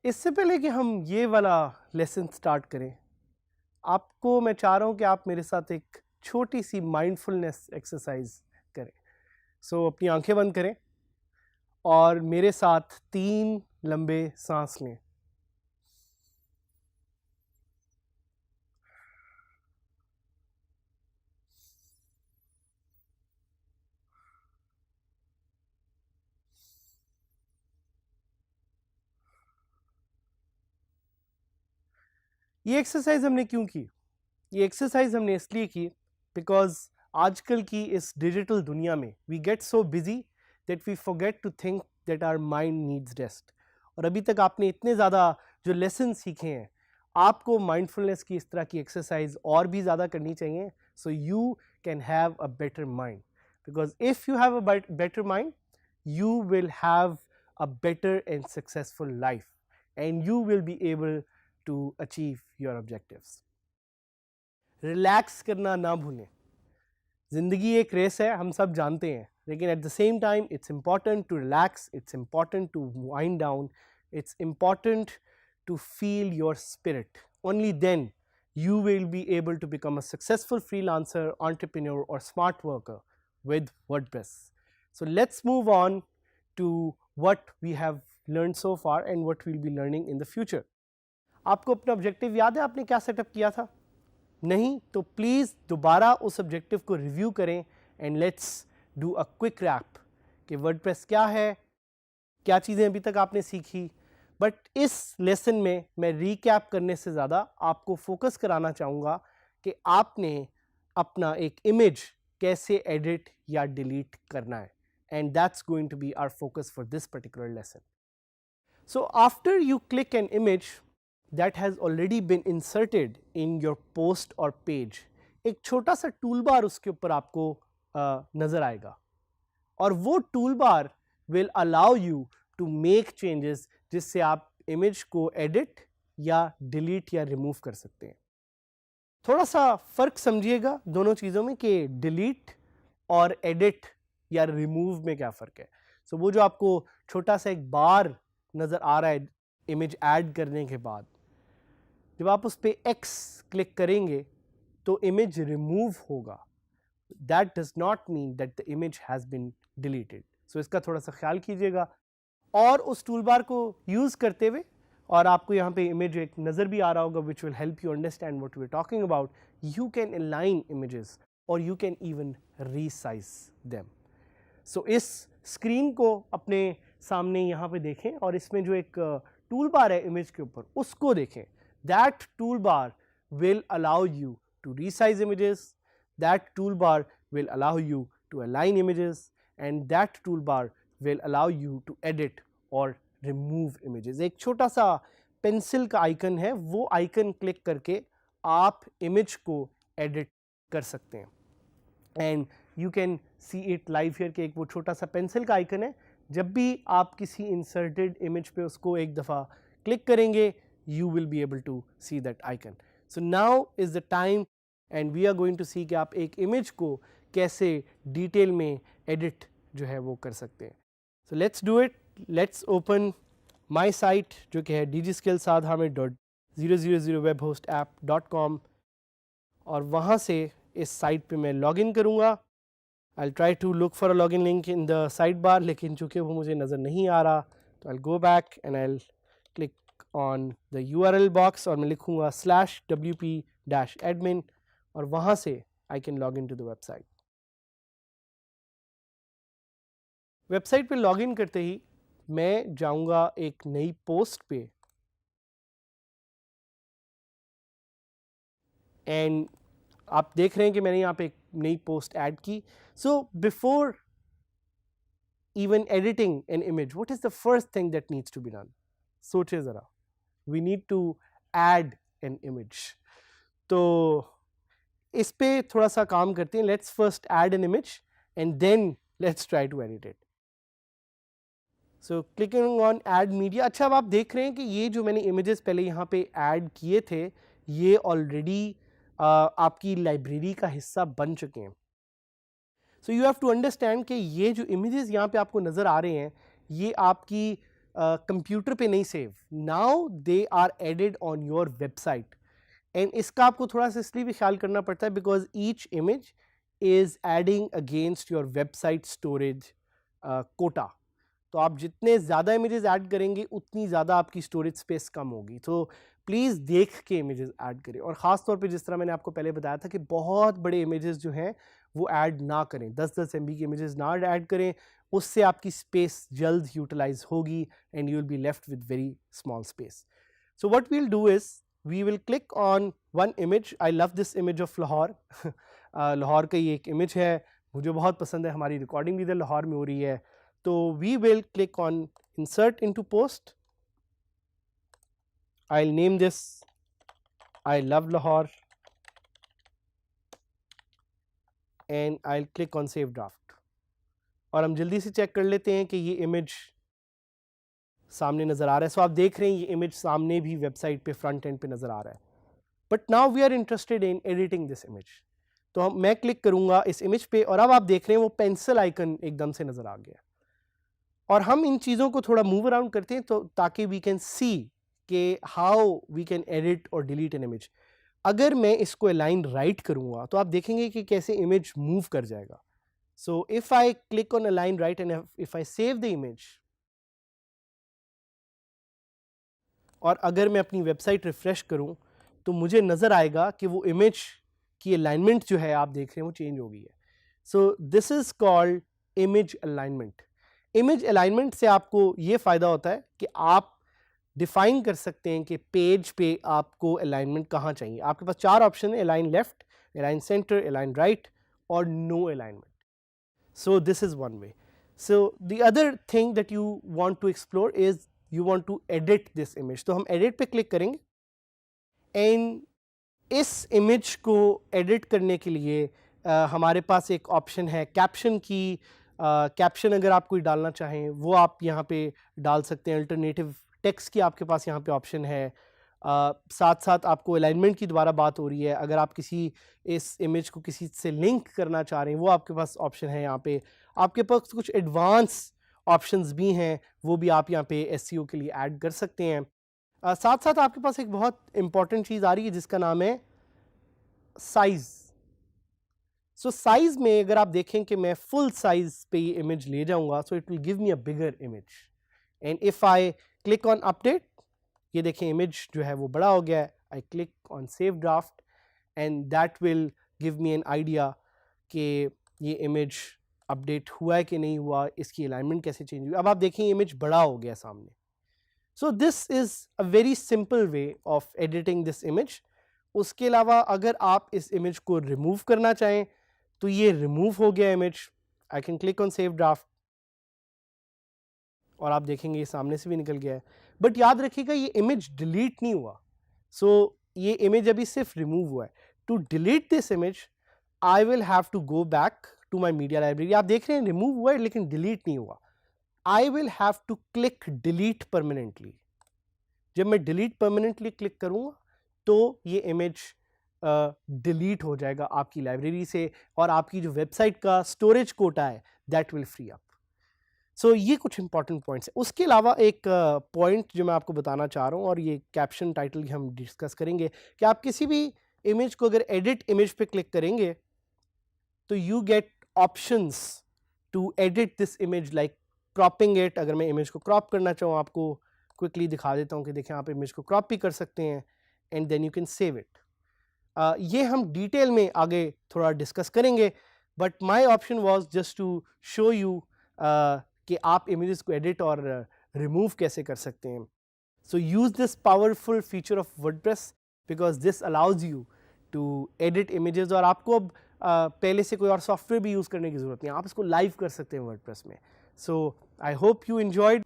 इससे पहले कि हम ये वाला लेसन स्टार्ट करें, आपको मैं चाह रहा हूँ कि आप मेरे साथ एक छोटी सी माइंडफुलनेस एक्सरसाइज करें। सो अपनी आंखें बंद करें और मेरे साथ 3 लंबे सांस लें। ये एक्सरसाइज हमने क्यों की? ये एक्सरसाइज हमने इसलिए की बिकॉज आजकल की इस डिजिटल दुनिया में we get so busy that we forget to think that our mind needs rest. और अभी तक आपने इतने ज़्यादा जो लेसन सीखे हैं, आपको माइंडफुलनेस की इस तरह की एक्सरसाइज और भी ज़्यादा करनी चाहिए, so you can have a better mind. Because if you have a better mind, you will have a better and successful life and you will be able to achieve your objectives. Relax करना ना भूलें। ज़िंदगी एक race है, हम सब जानते हैं, लेकिन at the same time it's important to relax, it's important to wind down, it's important to feel your spirit. Only then you will be able to become a successful freelancer, entrepreneur or smart worker with WordPress. So let's move on to what we have learned so far and what we'll be learning in the future. आपको अपना objective याद है आपने क्या setup किया था? नहीं तो प्लीज़ दोबारा उस ऑब्जेक्टिव को रिव्यू करें and let's do a quick wrap कि वर्डप्रेस क्या है, क्या चीज़ें अभी तक आपने सीखी। बट इस लेसन में मैं रीकैप करने से ज़्यादा आपको फोकस कराना चाहूँगा कि आपने अपना एक इमेज कैसे एडिट या डिलीट करना है, and that's going to be our focus for this particular lesson. So after you click an image that has already been inserted in your post or page, एक छोटा सा टूल बार उसके ऊपर आपको नजर आएगा और वो tool bar will allow you to make changes जिससे आप इमेज को एडिट या डिलीट या रिमूव कर सकते हैं. थोड़ा सा फर्क समझिएगा दोनों चीज़ों में कि डिलीट और एडिट या रिमूव में क्या फ़र्क है. सो वो जो आपको छोटा सा एक बार नज़र आ रहा है इमेज ऐड करने के बाद, जब आप उस पर एक्स क्लिक करेंगे तो इमेज रिमूव होगा. That does not mean that the image has been deleted. So इसका थोड़ा सा ख्याल कीजिएगा. और उस टूल बार को यूज़ करते हुए, और आपको यहाँ पे इमेज एक नज़र भी आ रहा होगा which will help you understand what we are talking about, you can align images और you can even resize them. So इस स्क्रीन को अपने सामने यहाँ पे देखें और इसमें जो एक टूल बार है इमेज के ऊपर उसको देखें. That tool bar will allow you to resize images, that tool bar will allow you to align images, and that tool bar will allow you to edit or remove images. एक छोटा सा pencil का icon है, वो icon click करके आप image को edit कर सकते हैं. And you can see it live here कि एक वो छोटा सा पेंसिल का आइकन है. जब भी आप किसी इंसर्टेड इमेज पे उसको एक दफ़ा क्लिक करेंगे, you will be able to see that icon. So now is the time and we are going to see कि आप एक इमेज को कैसे डिटेल में एडिट जो है वो कर सकते हैं. So let's do it. Let's open my site जो कि है dgskillsadhamid.000webhostapp.com और वहाँ से इस साइट पे मैं लॉगिन करूँगा. I'll try to look for a login link in the sidebar, लेकिन चूँकि वो मुझे नज़र नहीं आ रहा तो I'll go back and I'll click on the URL box और मैं लिखूँगा /wp-admin और वहाँ से I can log into the website. Website पे लॉगिन करते ही मैं जाऊंगा एक नई पोस्ट पे एंड आप देख रहे हैं कि मैंने यहाँ पे एक नई पोस्ट ऐड की. So before even editing an image, what is the first thing that needs to be done? सोचिए ज़रा. We need to add an image. तो इस पे थोड़ा सा काम करते हैं. Let's first add an image and then let's try to edit it. So clicking on add media. अच्छा, अब आप देख रहे हैं कि ये जो मैंने इमेजेस पहले यहाँ पे ऐड किए थे ये ऑलरेडी आपकी लाइब्रेरी का हिस्सा बन चुके हैं. So you have to understand कि ये जो इमेजेस यहाँ पे आपको नज़र आ रहे हैं ये आपकी कंप्यूटर पे नहीं save. Now they are added on your website. And इसका आपको थोड़ा सा इसलिए भी ख्याल करना पड़ता है because each image is adding against your website storage quota. तो आप जितने ज़्यादा इमेजेस ऐड करेंगे उतनी ज़्यादा आपकी स्टोरेज स्पेस कम होगी. तो प्लीज़ देख के इमेजेस ऐड करें. और ख़ास तौर पे जिस तरह मैंने आपको पहले बताया था कि बहुत बड़े इमेजेस जो हैं वो ऐड ना करें. 10-10 MB की इमेजेस ना ऐड करें, उससे आपकी स्पेस जल्द यूटिलाइज होगी and you will be left with very small space. So what we will do is we will click on one image. I love this image of Lahore. Lahore का ये एक इमेज है, मुझे बहुत पसंद है. हमारी रिकॉर्डिंग भी इधर लाहौर में हो रही है. तो we will click on insert into post. I'll name this I love Lahore and I'll click on save draft. और हम जल्दी से चेक कर लेते हैं कि ये इमेज सामने नज़र आ रहा है. सो आप देख रहे हैं ये इमेज सामने भी वेबसाइट पे फ्रंट एंड पे नज़र आ रहा है. But now we are interested in editing this image. तो मैं क्लिक करूंगा इस इमेज पे और अब आप देख रहे हैं वो पेंसिल आइकन एकदम से नज़र आ गया. और हम इन चीज़ों को थोड़ा मूव अराउंड करते हैं तो ताकि वी कैन सी कि हाउ वी कैन एडिट और डिलीट एन इमेज. अगर मैं इसको अलाइन राइट करूंगा तो आप देखेंगे कि कैसे इमेज मूव कर जाएगा. So if I click on align right and if I save the image और अगर मैं अपनी वेबसाइट रिफ्रेश करूं तो मुझे नज़र आएगा कि वो इमेज की अलाइनमेंट जो है आप देख रहे हैं वो चेंज हो गई है. सो this is called image alignment. Image alignment से आपको ये फ़ायदा होता है कि आप डिफाइन कर सकते हैं कि पेज पे आपको अलाइनमेंट कहाँ चाहिए. आपके पास 4 ऑप्शन है: align left, align centre, align right और no alignment. So this is one way. So the other thing that you want to explore is you want to edit this image. तो हम edit पे click करेंगे and इस image को edit करने के लिए हमारे पास एक ऑप्शन है कैप्शन की. कैप्शन अगर आप कोई डालना चाहें वो आप यहाँ पे डाल सकते हैं. अल्टरनेटिव टेक्स्ट की आपके पास यहाँ पे ऑप्शन है. साथ साथ आपको अलाइनमेंट की दोबारा बात हो रही है. अगर आप किसी इस इमेज को किसी से लिंक करना चाह रहे हैं वो आपके पास ऑप्शन है. यहाँ पे आपके पास कुछ एडवांस ऑप्शंस भी हैं, वो भी आप यहाँ पे SEO के लिए ऐड कर सकते हैं. साथ साथ आपके पास एक बहुत इंपॉर्टेंट चीज़ आ रही है जिसका नाम है साइज़. सो साइज़ में अगर आप देखें कि मैं फुल साइज़ पे ये इमेज ले जाऊंगा so it will give me a bigger image. And if I click on update, ये देखें इमेज जो है वो बड़ा हो गया है. I click on save draft and that will give me an idea कि ये इमेज अपडेट हुआ है कि नहीं हुआ, इसकी अलाइनमेंट कैसे चेंज हुई. अब आप देखें इमेज बड़ा हो गया सामने. सो this is a very simple way of editing this image. उसके अलावा अगर आप इस इमेज को रिमूव करना चाहें तो ये रिमूव हो गया image. I can click on save draft और आप देखेंगे ये सामने से भी निकल गया है. बट याद रखिएगा ये इमेज डिलीट नहीं हुआ. सो ये इमेज अभी सिर्फ रिमूव हुआ है. To delete this image I will have to go back to my media library. आप देख रहे हैं रिमूव हुआ है लेकिन डिलीट नहीं हुआ. I will have to click delete permanently. जब मैं डिलीट परमानेंटली क्लिक करूंगा तो ये इमेज डिलीट हो जाएगा आपकी लाइब्रेरी से और आपकी जो वेबसाइट का स्टोरेज कोटा है दैट विल फ्री अप. सो ये कुछ इंपॉर्टेंट पॉइंट्स है. उसके अलावा एक पॉइंट जो मैं आपको बताना चाह रहा हूँ और ये कैप्शन टाइटल हम डिस्कस करेंगे कि आप किसी भी इमेज को अगर एडिट इमेज पे क्लिक करेंगे तो you get options to edit this image like cropping it. अगर मैं इमेज को क्रॉप करना चाहूँ आपको क्विकली दिखा देता हूँ कि देखें आप इमेज को क्रॉप भी कर सकते हैं and then you can save it. ये हम डिटेल में आगे थोड़ा डिस्कस करेंगे but my option was just to show you कि आप इमेजेस को एडिट और रिमूव कैसे कर सकते हैं. So use this powerful feature of WordPress because this allows you to edit images. और आपको अब पहले से कोई और सॉफ्टवेयर भी यूज़ करने की ज़रूरत नहीं, आप इसको लाइव कर सकते हैं वर्डप्रेस में. सो आई होप यू एंजॉयड